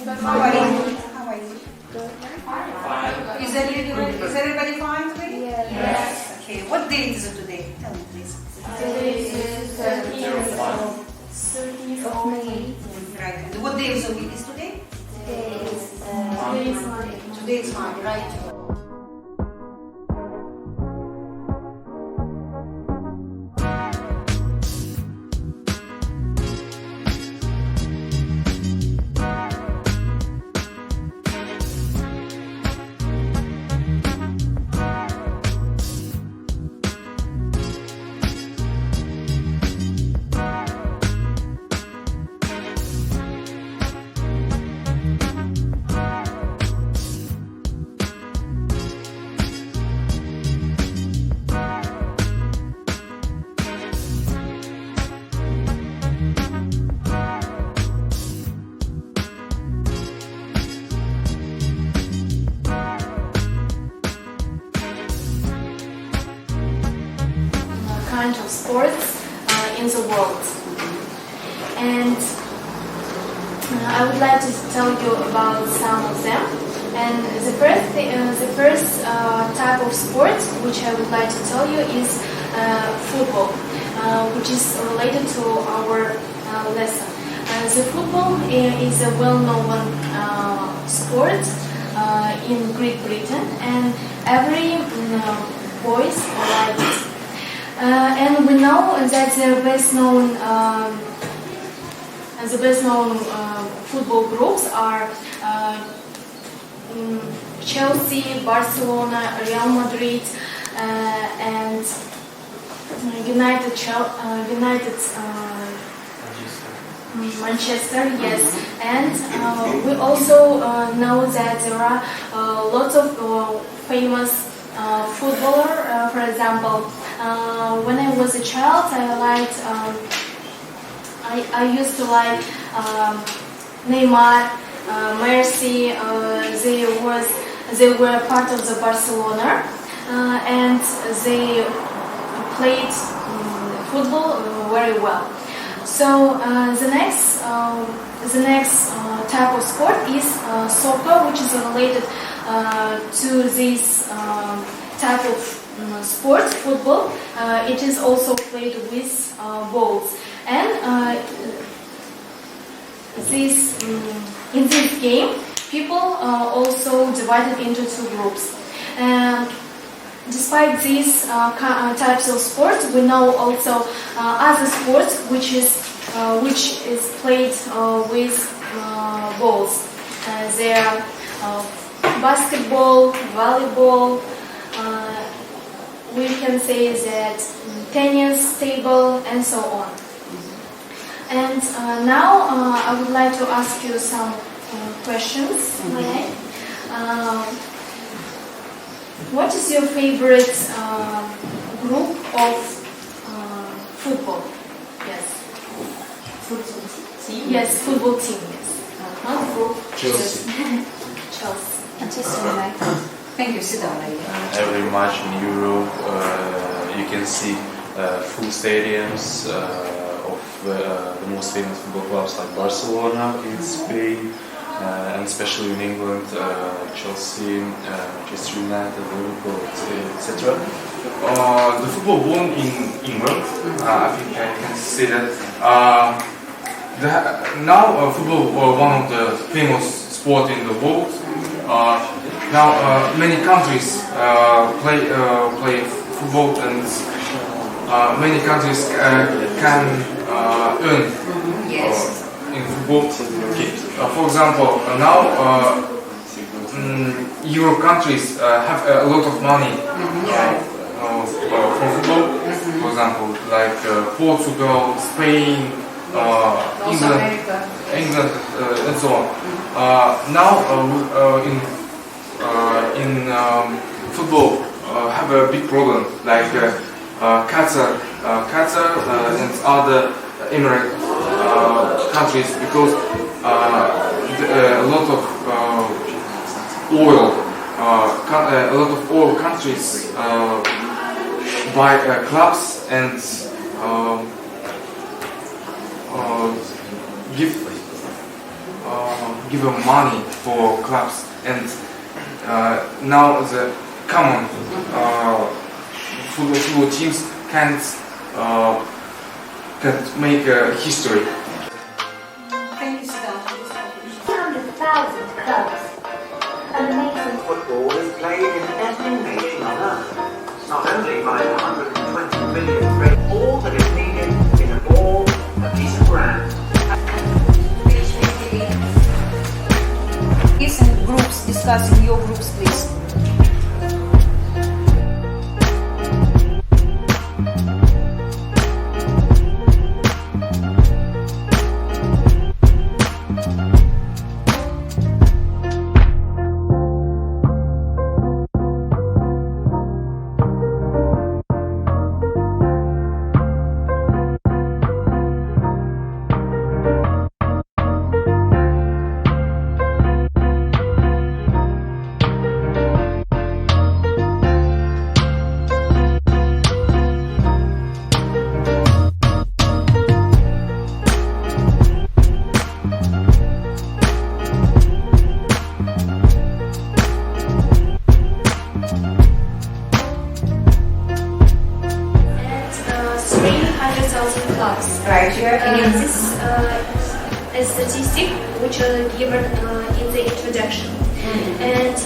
How are you? How are you? Good. Is everybody fine today? Yes. Okay. What date is it today? Tell me, please. Today is 30th of May. Right. And what day of the week is today? Today is Monday. Today is Monday, right? Kind of sports in the world, and I would like to tell you about some of them. And the first type of sport which I would like to tell you is football, which is related to our lesson. The football is a well-known sport in Great Britain, and every boys like it. And we know that the best known football groups are Chelsea, Barcelona, Real Madrid, and United Manchester, yes. And we also know that there are lots of famous footballer. For example, when I was a child, I used to like Neymar, Messi. They were part of the Barcelona, and they played football very well. So the next type of sport is soccer, which is related to this type of sport, football. It is also played with balls, and in this game, people also divided into two groups. Despite these types of sports, we know also other sports which is played with balls. There are basketball, volleyball. We can say that tennis, table, and so on. And now I would like to ask you some questions. What is your favorite group of football? Yes. Football team? Yes, football team, yes. Chelsea. Chelsea. Manchester United. Thank you. Sit down, lady. Every match in Europe, you can see full stadiums of the most famous football clubs like Barcelona in Spain, and especially in England, Chelsea, Manchester United, Liverpool, etc. The football born in England, I think I can say that. Now football one of the famous sport in the world. Now many countries play football, and many countries can earn in football. For example, now Euro countries have a lot of money for football. For example, like Portugal, Spain, England, and so on. Now in football have a big problem, like Qatar and other Emirate countries, because a lot of oil countries buy clubs and give give money for clubs, and now the common football teams can't make history. Thank you, Siddharth. 200,000 clubs. Amazing. Football is played in every nation on earth. Not only by 120 million friends, all that is needed is a ball, a piece of ground. Listen, groups, discuss in your groups, please. Right here. This is a statistic which are given in the introduction. And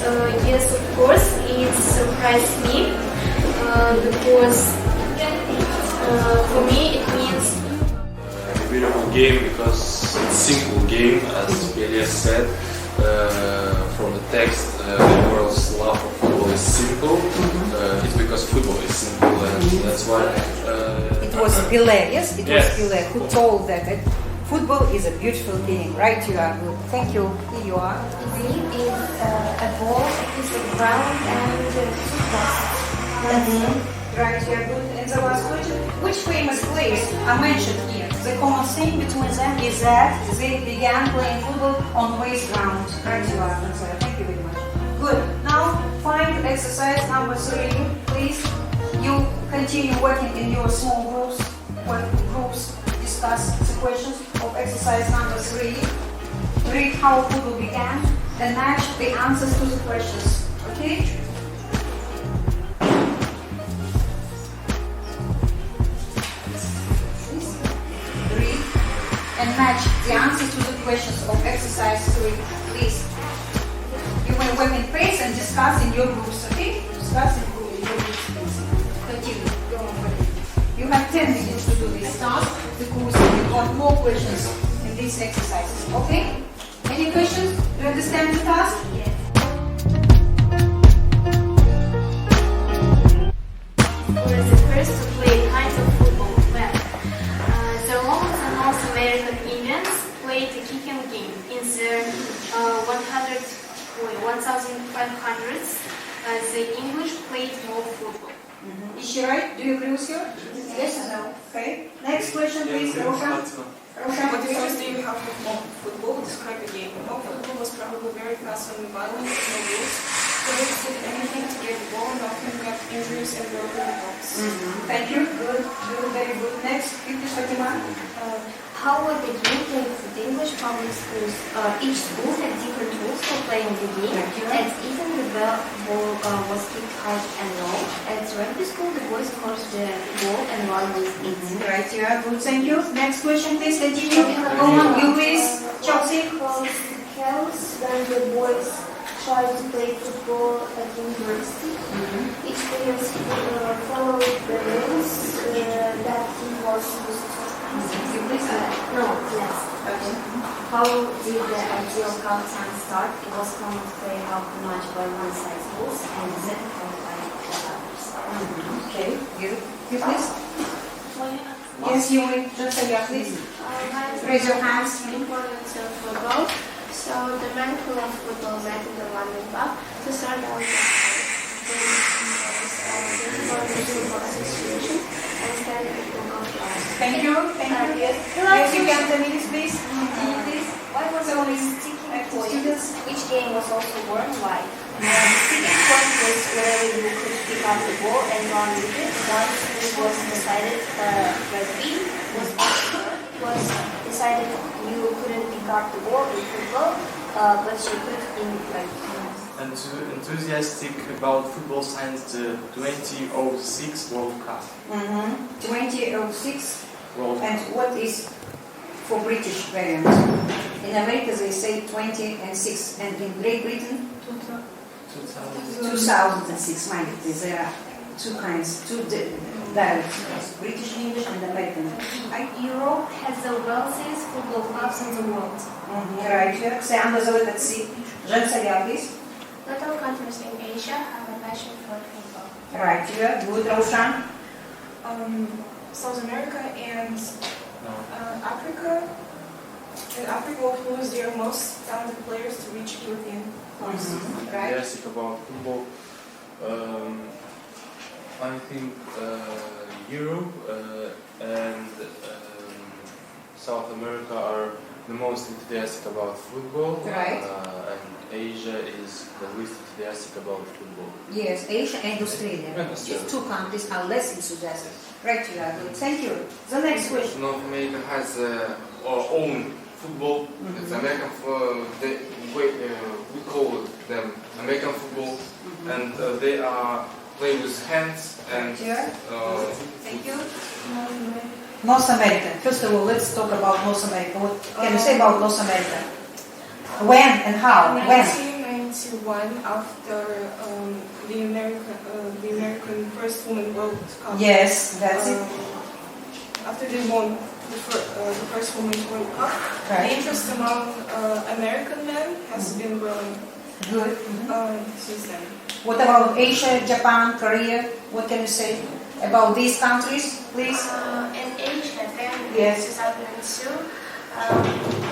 yes, of course, it surprised me because for me it means A beautiful game because it's simple game, as Belia said. From the text, the world's love of football is simple. It's because football is simple, and that's why. It was Pelé, yes? It was Yes. Pelé who told that football is a beautiful thing. Right, you are good. Thank you. Here you are. It is a ball, a piece of ground, and Right, you are good. And the last question, which famous players are mentioned here? The common thing between them is that they began playing football on waste ground. Right, you are. Thank you very much. Good. Now, find exercise number 3, please. You continue working in your small groups. Discuss the questions of exercise number 3. Read how football began and match the answers to the questions. Okay? Read and match the answers to the questions of exercise 3, please. You may work in pairs and discuss in your groups, okay? Discuss in your groups, please. Continue. Go on with it. You have 10 minutes to do this task because we got more questions in these exercises, okay? Any questions? Do you understand the task? yes. For the first to play kinds of football. Well, the Romans and North American Indians played the kicking game in the 1500s. The English played more football. Is she right? Do you agree with her? Yes or no? Okay. Next question, please, Roshan. Roshan, What what is difference yours? do you have with mock football? Describe the game. Mock football was probably very fast and violent, no rules. Players did anything to get the ball, and often got injuries and broken bones. Thank you. Good. Good. Very good. Next, please, Fatima. how was the game played with the English public schools? Each school had different rules for playing the game, and even the ball was kicked hard and low. At rugby school, the boys crossed the ball and run with it. Right, you are good. Thank you. Next question, please. Continue. Go on. You, please. Chelsea. Chaos when the boys tried to play football at university. Each player followed the rules that he was supposed to. You please. No, yes. Okay. How did the ideal countdown start? It was common to play half the match by one side's rules and the second half by the others. Okay. You please. Yes, you will. Just say yeah, please. Raise your hands. Importance of football. So the men who love football met in the London pub to start out the association and started the football club. Thank you. Thank you. Yes, you can tell me this, please. Please. Why was So, always sticking point? students. Each game was also worn wide. The sticking point was wherever you could pick up the ball and run with it. Once it was decided the red beam was was decided you couldn't pick up the ball in football, but you could in like. Enthusiastic about football since the 2006 World Cup. 2006. World And Cup. what is for British variant? In America they say 2006, and in Great Britain 2006. Mind it, there are two kinds, two dialects, British English and American. Europe has the wealthiest football clubs in the world. Right here. Say under the letter C. Jen Salia, please. Not all countries in Asia have a passion for football. Right here. Good, Roshan. South America and Africa. In Africa will lose their most talented players to reach European clubs. Right. Enthusiastic about football. I think Europe and South America are the most enthusiastic about football. Right. And Asia is the least enthusiastic about football. Yes, Asia and Australia. And Australia. These two countries are less enthusiastic. Right, you are good. Thank you. The next question. North America has our own football. It's American we call them American football, and they are playing with hands and. Thank you. North America. First of all, let's talk about North America. What can you say about North America? When and how? When? 1991, after the American first Women World Cup. Yes, that's it. After they won the first Women's World Cup, Right. the interest among American men has been growing Good. since then. What about Asia, Japan, Korea? What can you say about these countries, please? In Asia, then in Yes. 2002,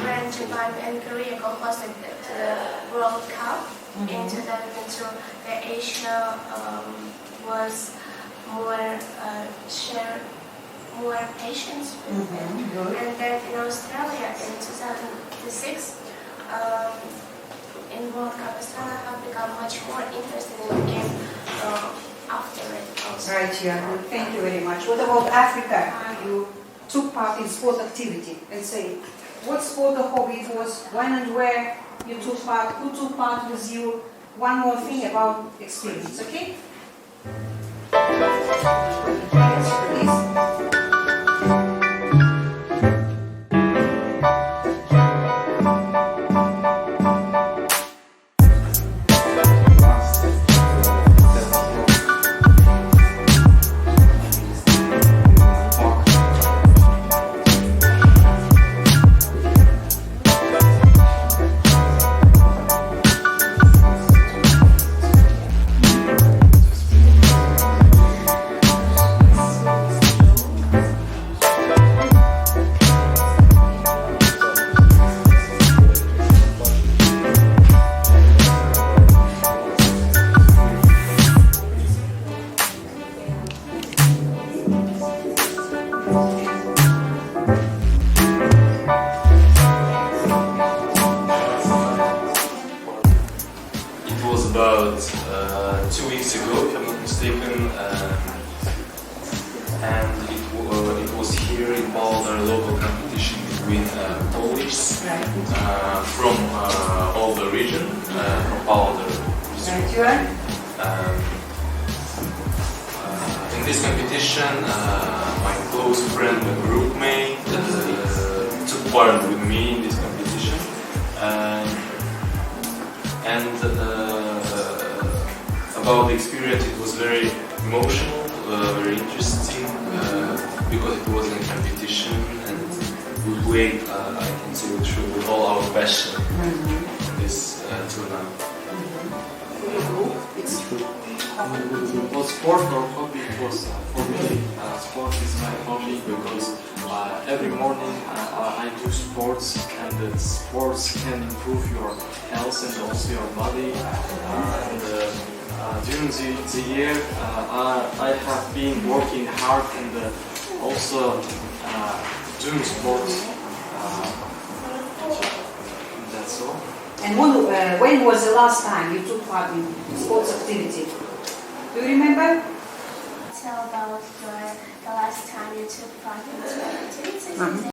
when Japan and Korea co-hosted the World Cup in 2002, the Asia was more more patience with them. Good. And then in Australia in 2006, in World Cup, Australia have become much more interested in the game after it also. Right, yeah, good. Thank you very much. What about Africa? You took part in sport activity and say, what sport or hobby it was, when and where you took part, who took part with you, one more thing about experience, okay? Yes, please. About 2 weeks ago, if I'm not mistaken, and it was here in Pavlodar, a local competition between Polish from all the region, from Pavlodar. In this competition, my close friend, my groupmate, took part with me in this competition. And about the experience, it was very emotional, very interesting, because it was a competition and we played, I can say with all our passion this tournament. Well, sport or hobby was for me. Sport is my hobby because every morning I do sports, and sports can improve your health and also your body. During the year, I have been working hard and also doing sports. That's all. And when was the last time you took part in sports activity? Do you remember? Tell about the last time you took part in sport activities.